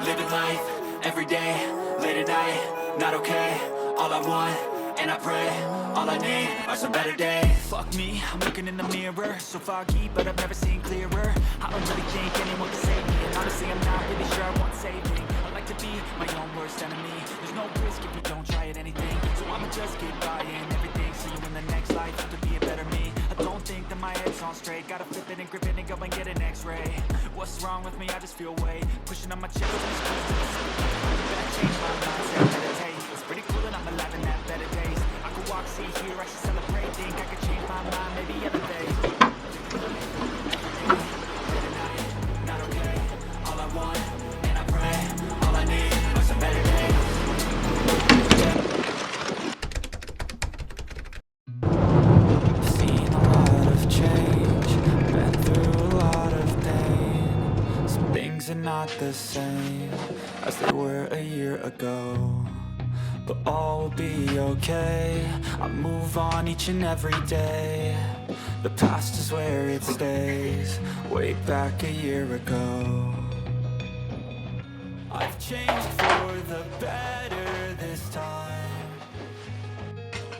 living life, everyday, late at night, not okay. All I want, and I pray, all I need are some better days. Fuck me, I'm looking in the mirror, so foggy, but I've never seen clearer. I don't really think anyone can save me, and honestly I'm not really sure I want saving. I like to be my own worst enemy. There's no risk if you don't try at anything, so I'ma just get buying everything. See you in the next life, have to be a better me. I don't think that my head's on straight, gotta flip it and grip it and go and get an x-ray. What's wrong with me? I just feel weight pushing on my chest, and it's close to the sea. Better change my mindset, meditate. It's pretty cool that I'm alive and have better days. I could walk, see, hear, I should celebrate. Think I could change my mind, maybe elevate. Not okay, all I want, and I pray, all I need are some better days. Seen a lot of change, been through a lot of pain. Some things are not the same as they were a year ago, but all will be okay. I move on each and every day. The past is where it stays, way back a year ago. I've changed for the better this time.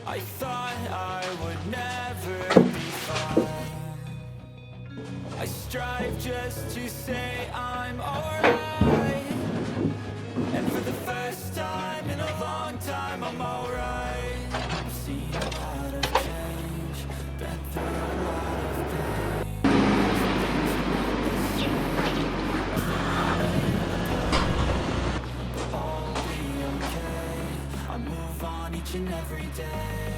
I thought I would never be fine. I strive just to say I'm alright, and for the first time in a long time I'm alright. I've seen a lot of change, been through a lot of pain. But all will be okay. I move on each and every day.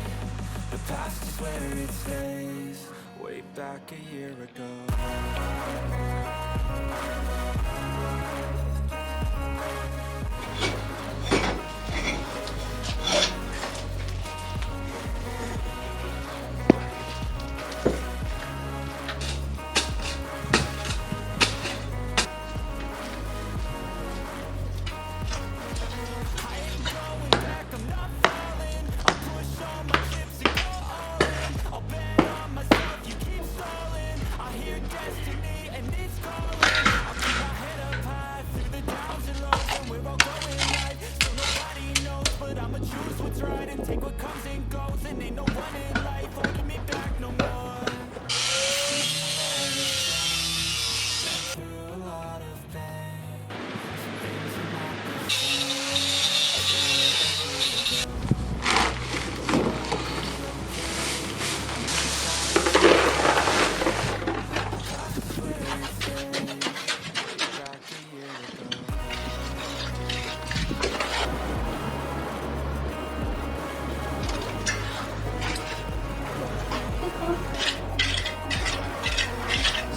The past is where it stays, way back a year ago.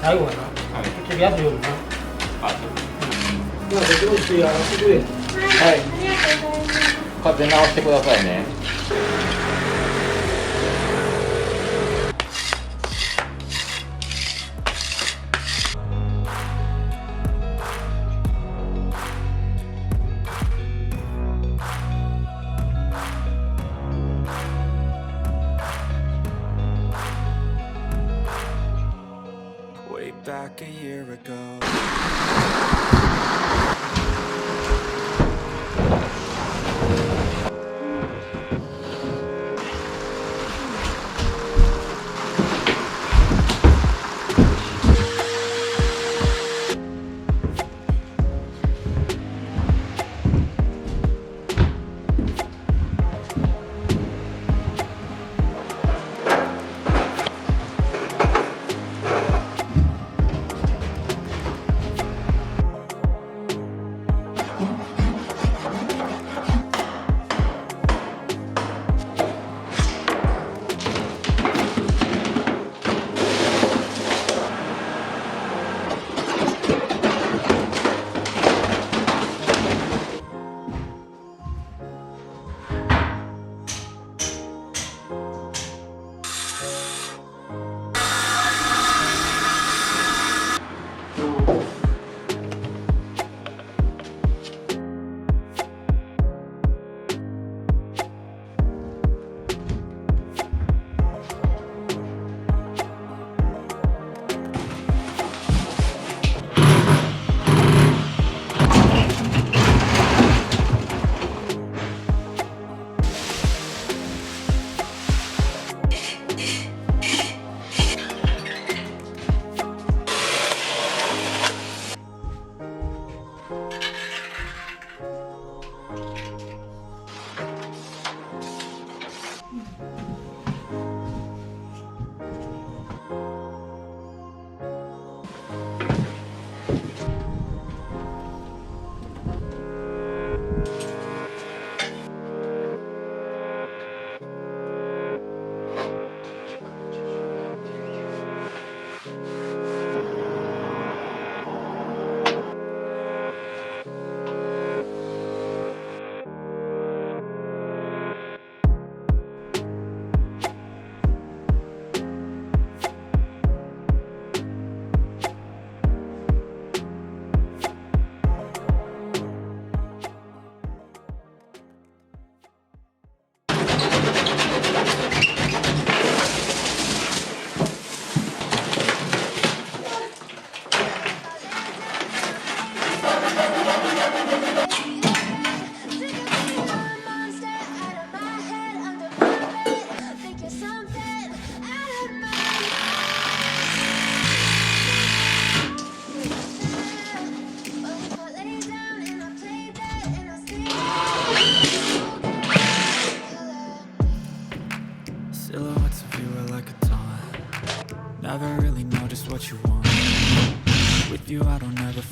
最後やな。ちょっとやつよるな。どっちも一緒にやらせてくれ。はい。風直してくださいね。Way back a year ago.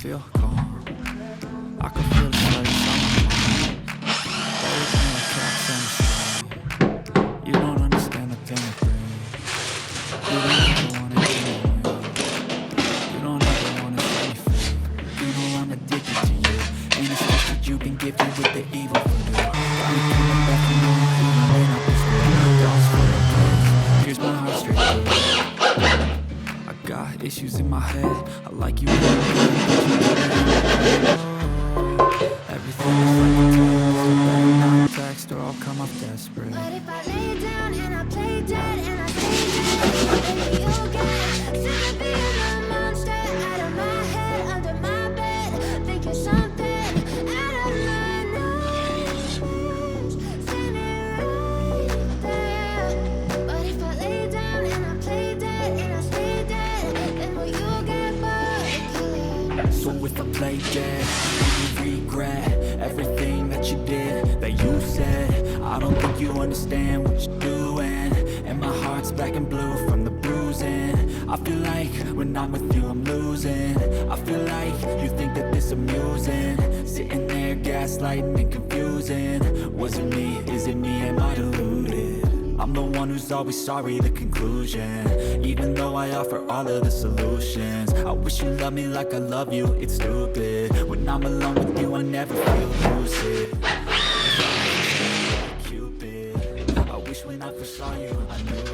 feel calm. I can feel the slightest on my mind. Everything like cracks on the street. You don't understand the pain it brings. You don't ever wanna give me away. You don't ever wanna set me free. You know I'm addicted to you, and it's just that you've been gifted with the evil voodoo. Got me coming back from home, and I may not be straight. God's for the place. Here's my heart straight through. I got issues in my head. I like you. Everything is like a test. Better not text or I'll come off desperate. But if I lay down and I play dead and I stay dead, maybe you'll get sick of being a monster out of my head, under my bed, thinking something out of my nightmares, seen it right there. But if I lay down and I play dead and I stay dead, then will you get bored? So if I play dead, you regret everything that you did, that you said. I don't think you understand what you're doing, and my heart's black and blue from the bruising. I feel like when I'm with you I'm losing. I feel like you think that this amusing, sitting there gaslighting and confusing. Was it me? Is it me? Am I deluded? I'm the one who's always sorry, the conclusion. Even though I offer all of the solutions, I wish you loved me like I love you, it's stupid. When I'm alone with you I never feel lucid. Cupid, I wish when I first saw you I knew this.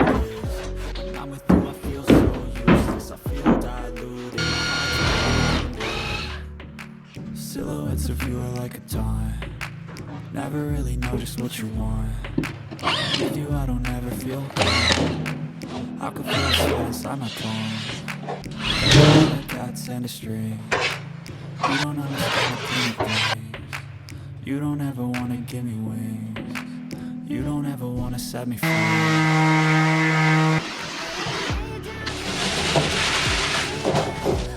When I'm with you I feel so useless, I feel diluted. Silhouettes of you are like a taunt. Never really know just what you want. With you I don't ever feel calm. I can feel the sweat inside my palm. Like cats and a string. You don't understand the pain it brings. You don't ever wanna give me wings. You don't ever wanna set me free.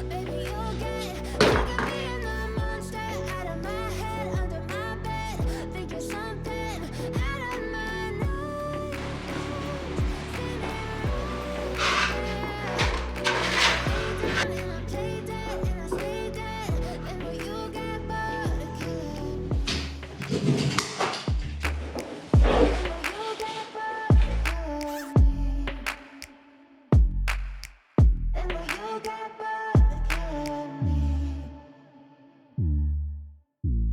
Baby, you'll get sick of being a monster out of my head, under my bed, thinking something out of my nightmares, seen it right there. And I play dead and I stay dead, then will you get bored of killing me? Then will you get bored of killing me? Then will you get bored of killing me?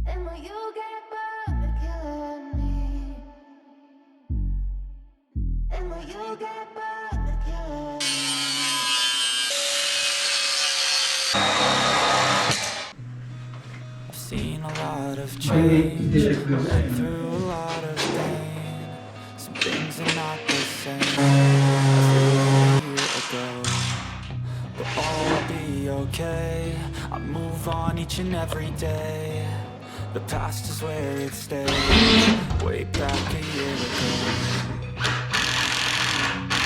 Then will you get bored of killing me? Then will you get bored of killing me? I've seen a lot of change, been through a lot of pain. Some things are not the same as they were a year ago, but all will be okay. I move on each and every day. The past is where it stays, way back a year ago.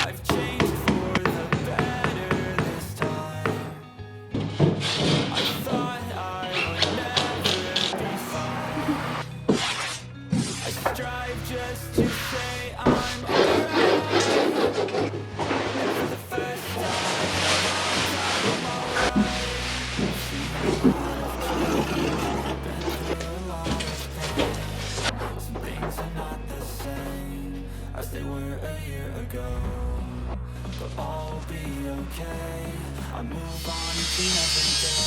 I've changed for the better this time. I thought I would never be fine. I strive just to say I'm alright. And for the first time in a long time I'm alright. Been through a lot of pain. Some things are not the same as they were a year ago, but all will be okay. I move on each and every day.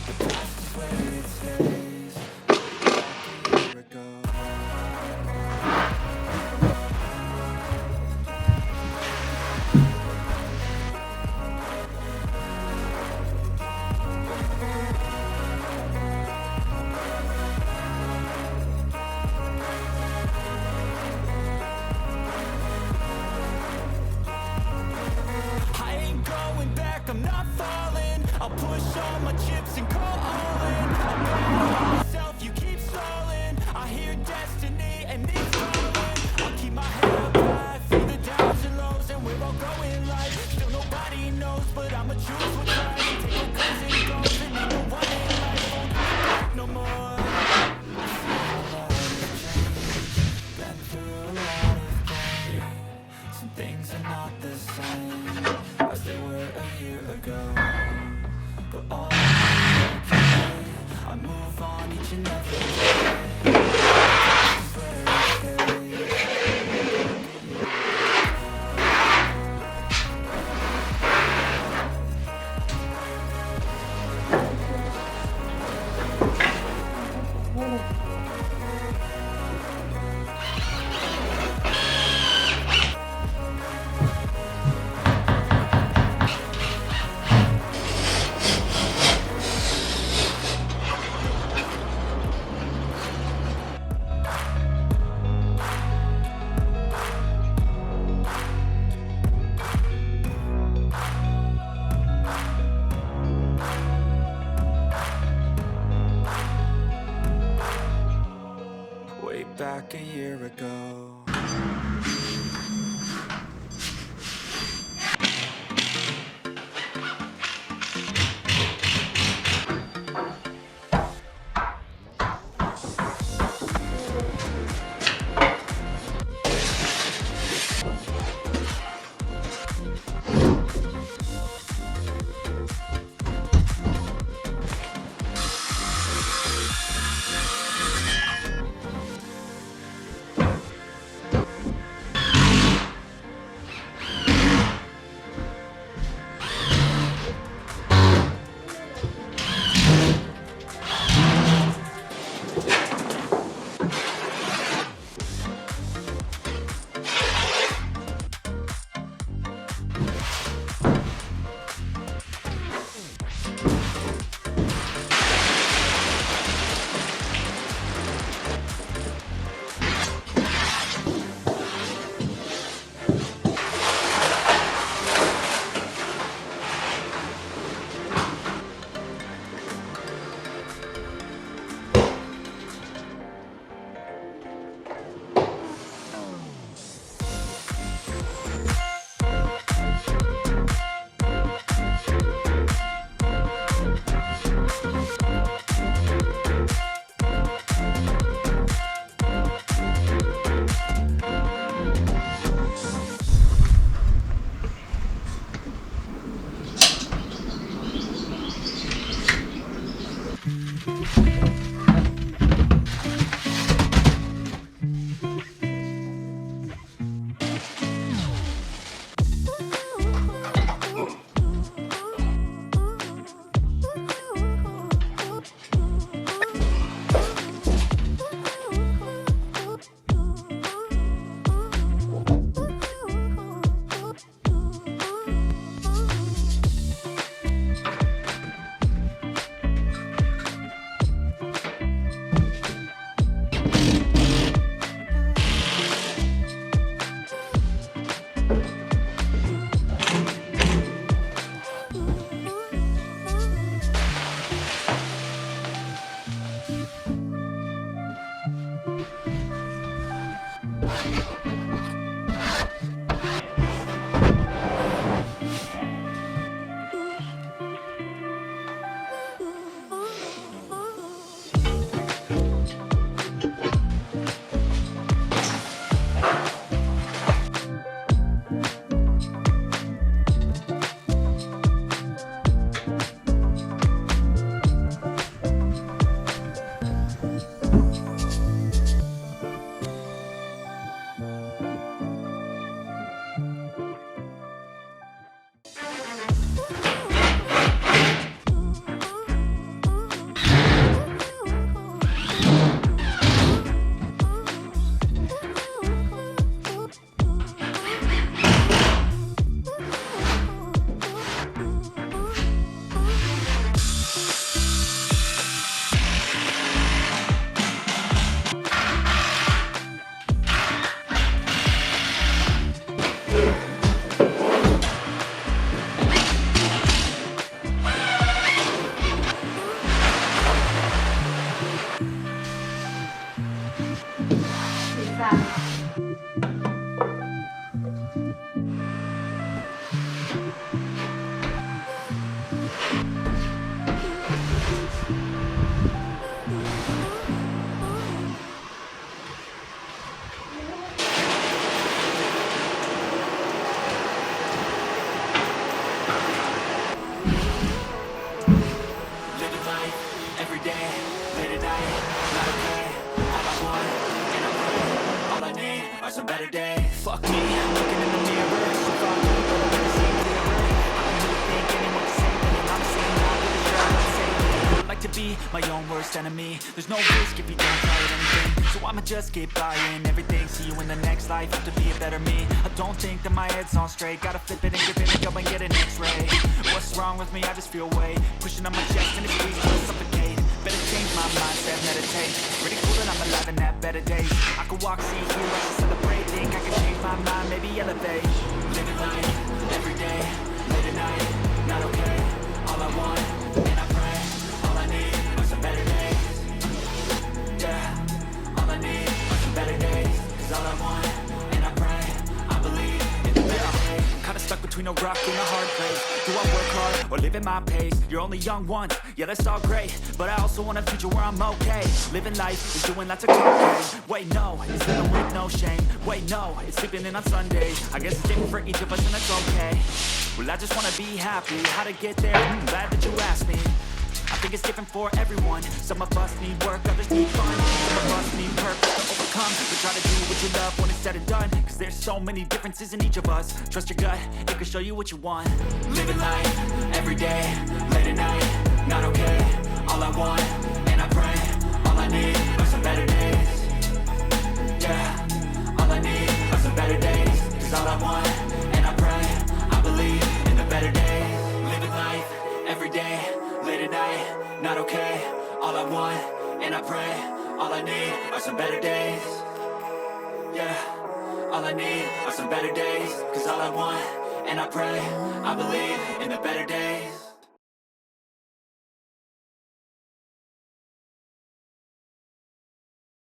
The past is where it stays, way back a year ago. I ain't going back, I'm not falling. I'll push all my chips and call all in. back a year ago. A better day. Fuck me, I'm looking in the mirror. So far, but I've never seen clearer. I don't really think anyone's the same thing. I'm saying I'm really sure I'm not saying it. I like to be my own worst enemy. There's no risk if you don't try at anything. So I'ma just keep buying everything. See you in the next life, have to be a better me. I don't think that my head's on straight. Gotta flip it and give it a go and get an x-ray. What's wrong with me? I just feel weight pushing on my chest and it squeezes to suffocate. Better change my mindset, meditate. Pretty cool that I'm alive and have better days. I could walk, see, hear, I should celebrate. Think I can change my mind, maybe elevate. Living life, every day, late at night, not okay. All I want, and I pray, all I need are some better days. Yeah, all I need are some or live at my pace. You're only young once, yeah, that's all great, but I also want a future where I'm okay. Living life is doing lots of cocaine. Wait, no, it's living with no shame. Wait, no, it's sleeping in on Sundays. I guess it's different for each of us and that's okay. Well, I just wanna be happy. How to get there? Glad that you asked me. I think it's different for everyone. Some of us need work, others need fun. Some of us need purpose to overcome. But try to do what you love when it's said and done. Cause there's so many differences in each of us. Trust your gut, it can show you what you want. Living life, every day, late at night, not okay. All I want, and I pray, all I need are some better days. Yeah, all I need are some better days. Cause all I want, and I pray, I believe in the better days. Living life, every day, late at night, not okay. All I want, and I pray, all I need are some better days. Yeah, all I need are some better days. Cause all I want, and I pray, I believe in the better days.